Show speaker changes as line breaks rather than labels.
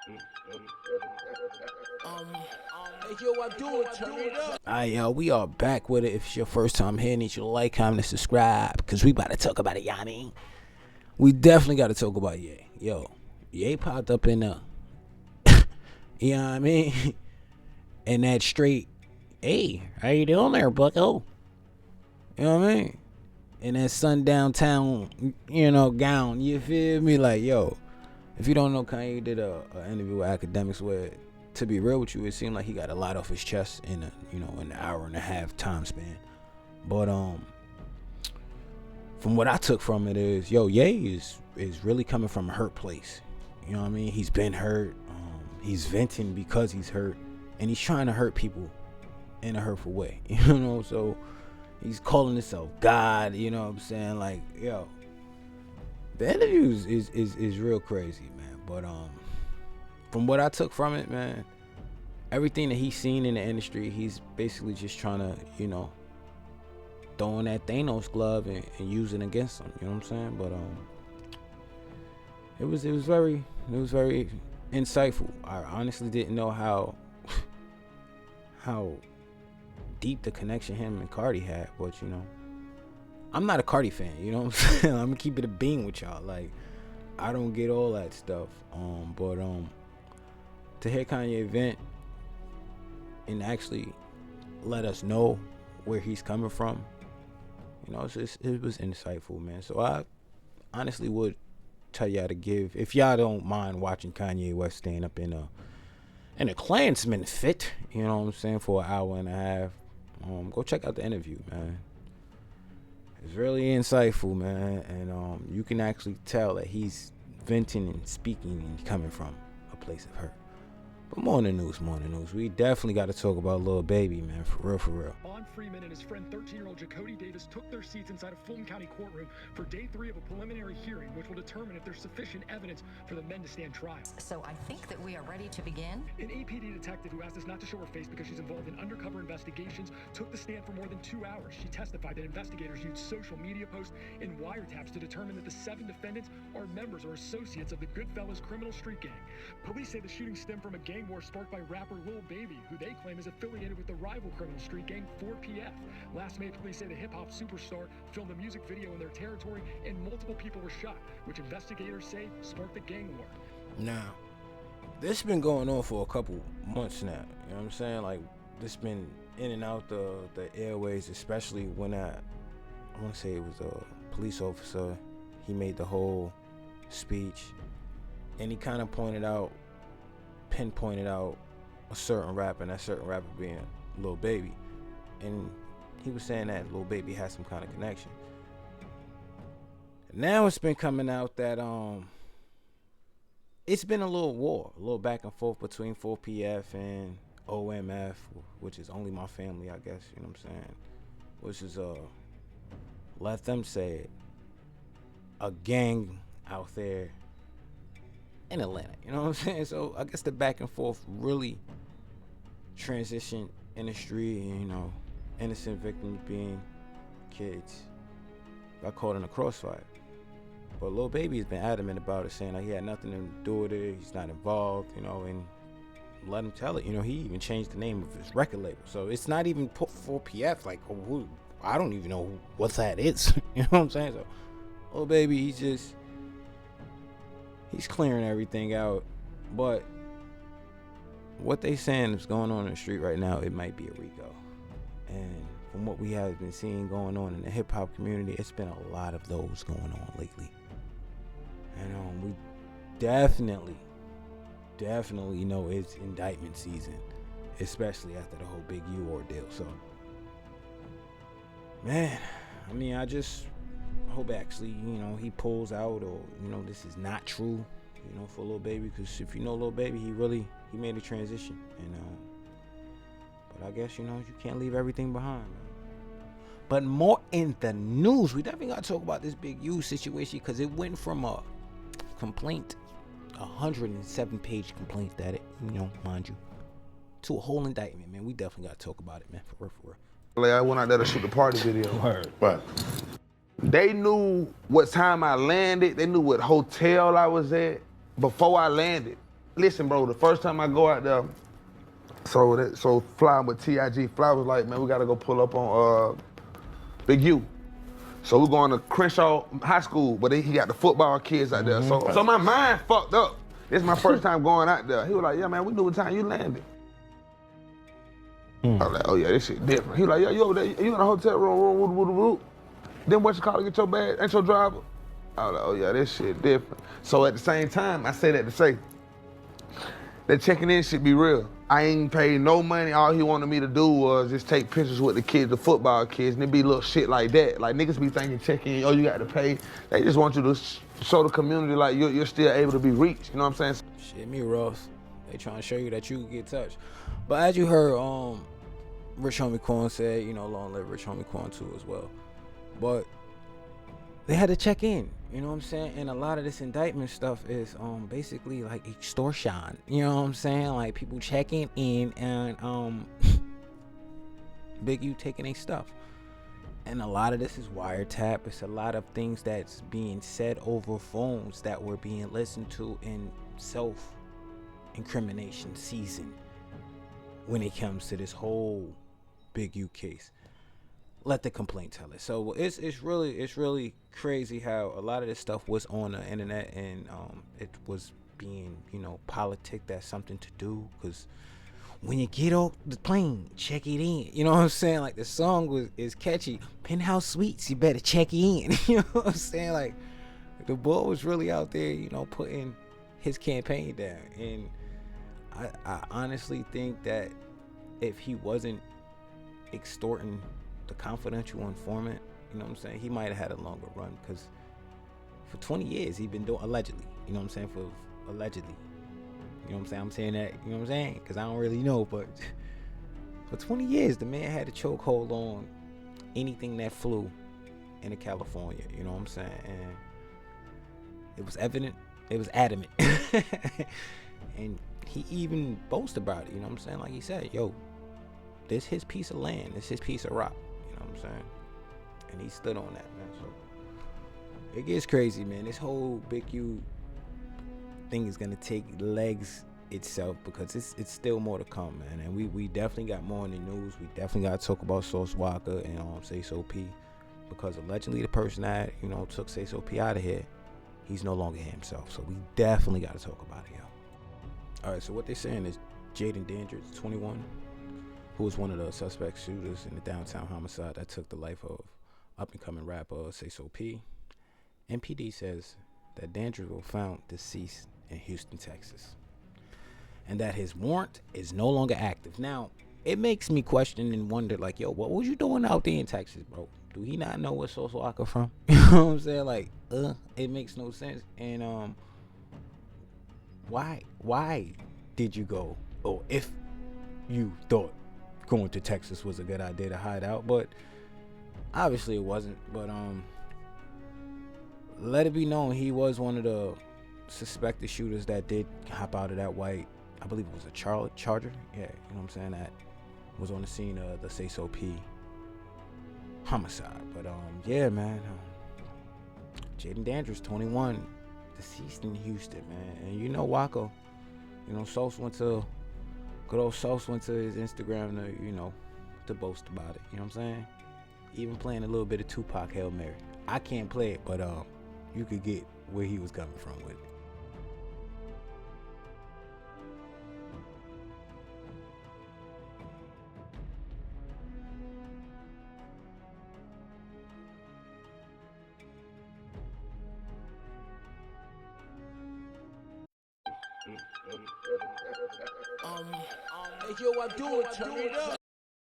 Hey, yo, I do it, turn it up.
Alright, yo, we are back with it. If it's your first time here, need you to like, comment, and subscribe, because we about to talk about it, y'all mean? We definitely got to talk about Ye. Yo, Ye popped up in you know what I mean? In that straight, hey, how you doing there, bucko? You know what I mean? In that sundown town, gown, you feel me? Like, yo, if you don't know, Kanye did a interview with Academics where, to be real with you, it seemed like he got a lot off his chest in an hour and a half time span. But from what I took from it is, yo, Ye is really coming from a hurt place. You know what I mean? He's been hurt. He's venting because he's hurt, and he's trying to hurt people in a hurtful way. So he's calling himself God. You know what I'm saying? Like, yo, the interview is real crazy, man. But from what I took from it, man, everything that he's seen in the industry, he's basically just trying to, throw in that Thanos glove and use it against him. You know what I'm saying? But it was very insightful. I honestly didn't know how deep the connection him and Cardi had, but I'm not a Cardi fan. You know what I'm saying? I'm gonna keep it a bean with y'all. Like, I don't get all that stuff. But to hear Kanye vent and actually let us know where he's coming from, it was insightful, man. So I honestly would tell y'all to give, if y'all don't mind watching Kanye West stand up in a Klansman fit, you know what I'm saying, for an hour and a half, go check out the interview, man. It's really insightful, man, and you can actually tell that he's venting and speaking and coming from a place of hurt. But more news. We definitely got to talk about Lil Baby, man, for real.
Bond Freeman and his friend 13-year-old Jacody Davis took their seats inside a Fulton County courtroom for day 3 of a preliminary hearing, which will determine if there's sufficient evidence for the men to stand trial.
So I think that we are ready to begin.
An APD detective who asked us not to show her face because she's involved in undercover investigations took the stand for more than 2 hours. She testified that investigators used social media posts and wiretaps to determine that the 7 defendants are members or associates of the Goodfellas criminal street gang. Police say the shooting stemmed from a gang war sparked by rapper Lil Baby, who they claim is affiliated with the rival criminal street gang 4PF. Last May, police say the hip-hop superstar filmed a music video in their territory and multiple people were shot, which investigators say sparked the gang war.
Now, this been going on for a couple months now. You know what I'm saying? Like, this been in and out the airways, especially when I want to say it was a police officer. He made the whole speech, and he kind of pinpointed out a certain rapper, and that certain rapper being Lil Baby. And he was saying that Lil Baby has some kind of connection. Now it's been coming out that it's been a little back and forth between 4PF and OMF, which is Only My Family, I guess, you know what I'm saying? Which is let them say it, a gang out there in Atlanta, you know what I'm saying? So I guess the back and forth really transitioned industry, and innocent victims being kids got caught in a crossfire. But Lil Baby has been adamant about it, saying that he had nothing to do with it, he's not involved, and let him tell it. He even changed the name of his record label. So it's not even 4PF, like, I don't even know what that is. You know what I'm saying? So Lil Baby, he's clearing everything out. But what they saying is going on in the street right now, it might be a RICO. And from what we have been seeing going on in the hip-hop community, it's been a lot of those going on lately. And we definitely know it's indictment season, especially after the whole Big U ordeal. So, man, I just hope actually, he pulls out, or, this is not true, for Lil Baby. Because if you know Lil Baby, he made a transition. But I guess, you can't leave everything behind, man. But more in the news, we definitely got to talk about this Big U situation, because it went from a complaint, a 107-page complaint that it, mind you, to a whole indictment, man. We definitely got to talk about it, man, for real.
I went out there to shoot the party video.
Word.
But they knew what time I landed. They knew what hotel I was at before I landed. listen, bro, the first time I go out there, so flying with TIG, Fly was like, man, we gotta go pull up on Big U. So we're going to Crenshaw High School, but he got the football kids out there. So my mind fucked up. This is my first time going out there. He was like, yeah, man, we knew what time you landed. I was like, oh yeah, this shit different. He was like, yeah, you over there, you in the hotel room, Then what you call it, get your bag, ain't your driver? I was like, oh yeah, this shit different. So at the same time, I say that to say, that checking in should be real. I ain't paid no money. All he wanted me to do was just take pictures with the kids, the football kids, and it be little shit like that. Like niggas be thinking check-in, oh, you got to pay. They just want you to show the community like you're still able to be reached. You know what I'm saying?
Shit, me, Ross. They trying to show you that you can get touched. But as you heard, Rich Homie Quan said, you know, long live Rich Homie Quan too as well. But they had to check in, you know what I'm saying? And a lot of this indictment stuff is basically like extortion, you know what I'm saying? Like people checking in and Big U taking their stuff. And a lot of this is wiretap. It's a lot of things that's being said over phones that were being listened to in self-incrimination season when it comes to this whole Big U case. Let the complaint tell it. So it's really crazy how a lot of this stuff was on the internet and it was being, you know, politic. That's something to do, because when you get off the plane, check it in. You know what I'm saying? Like the song is catchy. Penthouse Suites, you better check it in. You know what I'm saying? Like the boy was really out there, you know, putting his campaign down. And I honestly think that if he wasn't extorting the confidential informant, you know what I'm saying, he might have had a longer run, because for 20 years he's been doing, allegedly, you know what I'm saying, for allegedly, you know what I'm saying, I'm saying that, you know what I'm saying, because I don't really know, but for 20 years the man had a chokehold on anything that flew into California, you know what I'm saying, and it was evident, it was adamant, and he even boasted about it, you know what I'm saying, like he said, yo, this his piece of land, this his piece of rock. You know what I'm saying? And he stood on that, man. So it gets crazy, man. This whole Big U thing is gonna take legs itself, because it's still more to come, man. And we definitely got more in the news. We definitely gotta talk about Sauce Walker and SAYSO P, because allegedly the person that, you know, took SAYSO P out of here, he's no longer himself. So we definitely gotta talk about it, yo. All right, so what they're saying is Jaden Dandridge, 21, who was one of the suspect shooters in the downtown homicide that took the life of up-and-coming rapper SAYSO P. MPD says that Dandridge was found deceased in Houston, Texas, and that his warrant is no longer active. Now, it makes me question and wonder, like, yo, what was you doing out there in Texas, bro? Do he not know where Sauce Walker from? You know what I'm saying? Like, it makes no sense. And why did you go? Or if you thought going to Texas was a good idea to hide out, but obviously it wasn't. But let it be known, he was one of the suspected shooters that did hop out of that white, I believe it was a Charger, yeah, you know what I'm saying, that was on the scene of the SAYSO P homicide. But yeah, man, Jaden Dandridge, 21, deceased in Houston, man. And you know, Waco, you know, good old Sauce went to his Instagram to, you know, to boast about it. You know what I'm saying? Even playing a little bit of Tupac Hail Mary. I can't play it, but you could get where he was coming from with it.
Hey, yo, I do it, turn it up.